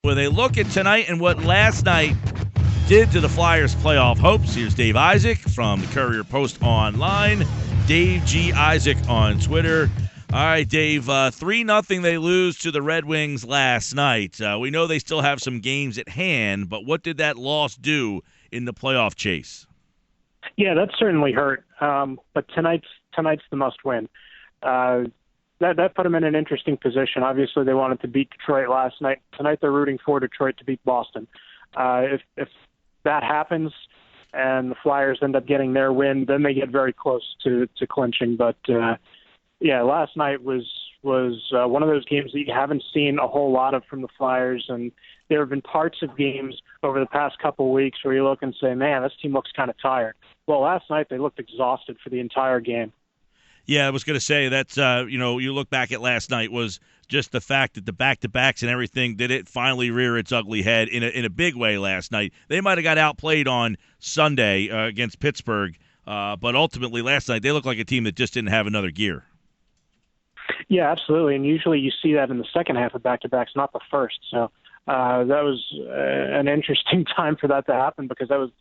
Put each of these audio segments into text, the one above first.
Where they look at tonight and what last night did to the Flyers' playoff hopes. Here's Dave Isaac from the Courier Post Online. Dave G. Isaac on Twitter. All right, Dave, 3-0 they lose to the Red Wings last night. We know they still have some games at hand, but what did that loss do in the playoff chase? Yeah, that certainly hurt. But tonight's the must-win. That put them in an interesting position. Obviously, they wanted to beat Detroit last night. Tonight, they're rooting for Detroit to beat Boston. If that happens and the Flyers end up getting their win, then they get very close to clinching. But last night was one of those games that you haven't seen a whole lot of from the Flyers, and there have been parts of games over the past couple of weeks where you look and say, man, this team looks kind of tired. Well, last night they looked exhausted for the entire game. Yeah, I was going to say that's, you look back at last night was just the fact that the back-to-backs and everything, did it finally rear its ugly head in a big way last night. They might have got outplayed on Sunday against Pittsburgh, but ultimately last night they looked like a team that just didn't have another gear. Yeah, absolutely, and usually you see that in the second half of back-to-backs, not the first. So that was an interesting time for that to happen because that was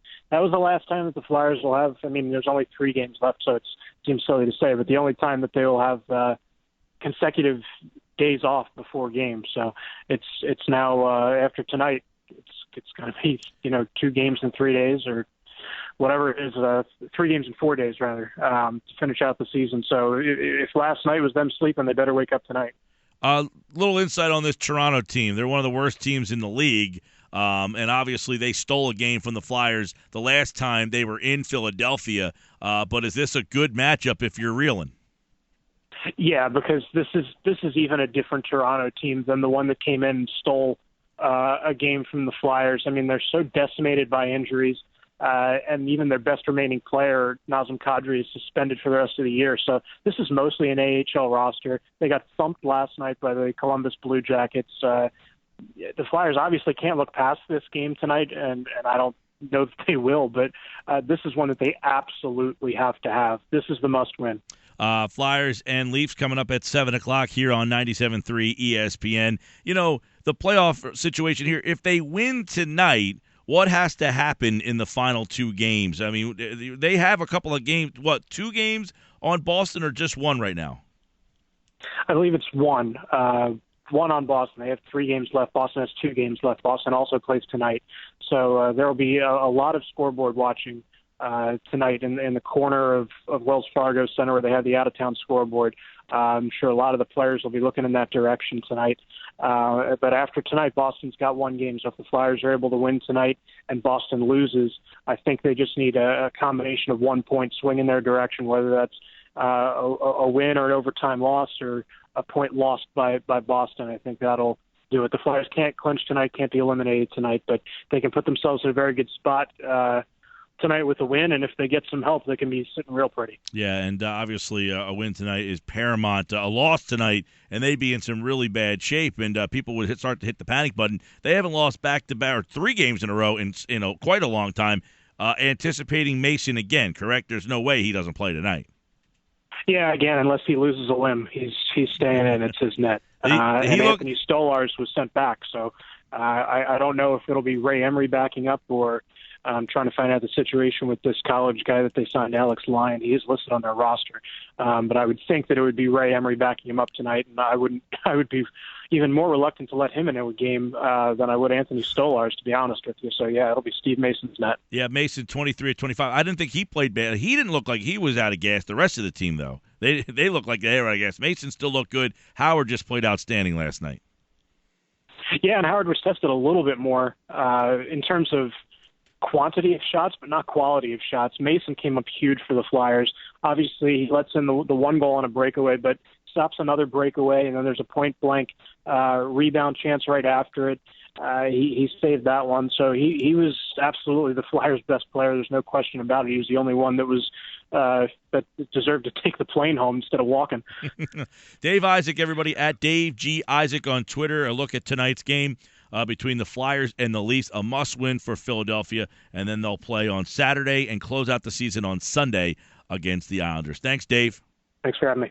the last time that the Flyers will have. I mean, there's only 3 games left, so it seems silly to say, but the only time that they will have consecutive days off before games. So it's now after tonight, it's going to be 2 games in 3 days or whatever it is, 3 games in 4 days rather, to finish out the season. So if last night was them sleeping, they better wake up tonight. Little insight on this Toronto team. They're one of the worst teams in the league, and obviously they stole a game from the Flyers the last time they were in Philadelphia. But is this a good matchup if you're reeling? Yeah, because this is even a different Toronto team than the one that came in and stole a game from the Flyers. I mean, they're so decimated by injuries. And even their best remaining player, Nazem Kadri, is suspended for the rest of the year. So this is mostly an AHL roster. They got thumped last night by the Columbus Blue Jackets. The Flyers obviously can't look past this game tonight, and I don't know that they will, but this is one that they absolutely have to have. This is the must-win. Flyers and Leafs coming up at 7 o'clock here on 97.3 ESPN. The playoff situation here, if they win tonight, what has to happen in the final 2 games? I mean, they have a couple of games, 2 games on Boston or just 1 right now? I believe it's 1. 1 on Boston. They have 3 games left. Boston has 2 games left. Boston also plays tonight. So there will be a lot of scoreboard watching tonight in the corner of Wells Fargo Center where they have the out-of-town scoreboard. I'm sure a lot of the players will be looking in that direction tonight. But after tonight, Boston's got 1 game. So if the Flyers are able to win tonight and Boston loses, I think they just need a combination of 1 point swing in their direction, whether that's a win or an overtime loss or a point lost by Boston. I think that'll do it. The Flyers can't clinch tonight, can't be eliminated tonight, but they can put themselves in a very good spot tonight with a win, and if they get some help, they can be sitting real pretty. Yeah, and obviously a win tonight is paramount. A loss tonight, and they'd be in some really bad shape, and people would start to hit the panic button. They haven't lost back-to-back or 3 games in a row in quite a long time. Anticipating Mason again, correct? There's no way he doesn't play tonight. Yeah, again, unless he loses a limb, he's staying in. It's his net. Anthony Stolarz was sent back, so I don't know if it'll be Ray Emery backing up or I'm trying to find out the situation with this college guy that they signed, Alex Lyon. He is listed on their roster. But I would think that it would be Ray Emery backing him up tonight, and I would be even more reluctant to let him in a game than I would Anthony Stolarz, to be honest with you. So, yeah, it'll be Steve Mason's net. Yeah, Mason, 23 of 25. I didn't think he played bad. He didn't look like he was out of gas. The rest of the team, though, they looked like they were out of gas. Mason still looked good. Howard just played outstanding last night. Yeah, and Howard was tested a little bit more in terms of quantity of shots, but not quality of shots. Mason came up huge for the Flyers. Obviously, he lets in the 1 goal on a breakaway, but stops another breakaway, and then there's a point-blank rebound chance right after it. He saved that one. So he was absolutely the Flyers' best player. There's no question about it. He was the only one that was that deserved to take the plane home instead of walking. Dave Isaac, everybody, at Dave G. Isaac on Twitter. A look at tonight's game between the Flyers and the Leafs, a must-win for Philadelphia, and then they'll play on Saturday and close out the season on Sunday against the Islanders. Thanks, Dave. Thanks for having me.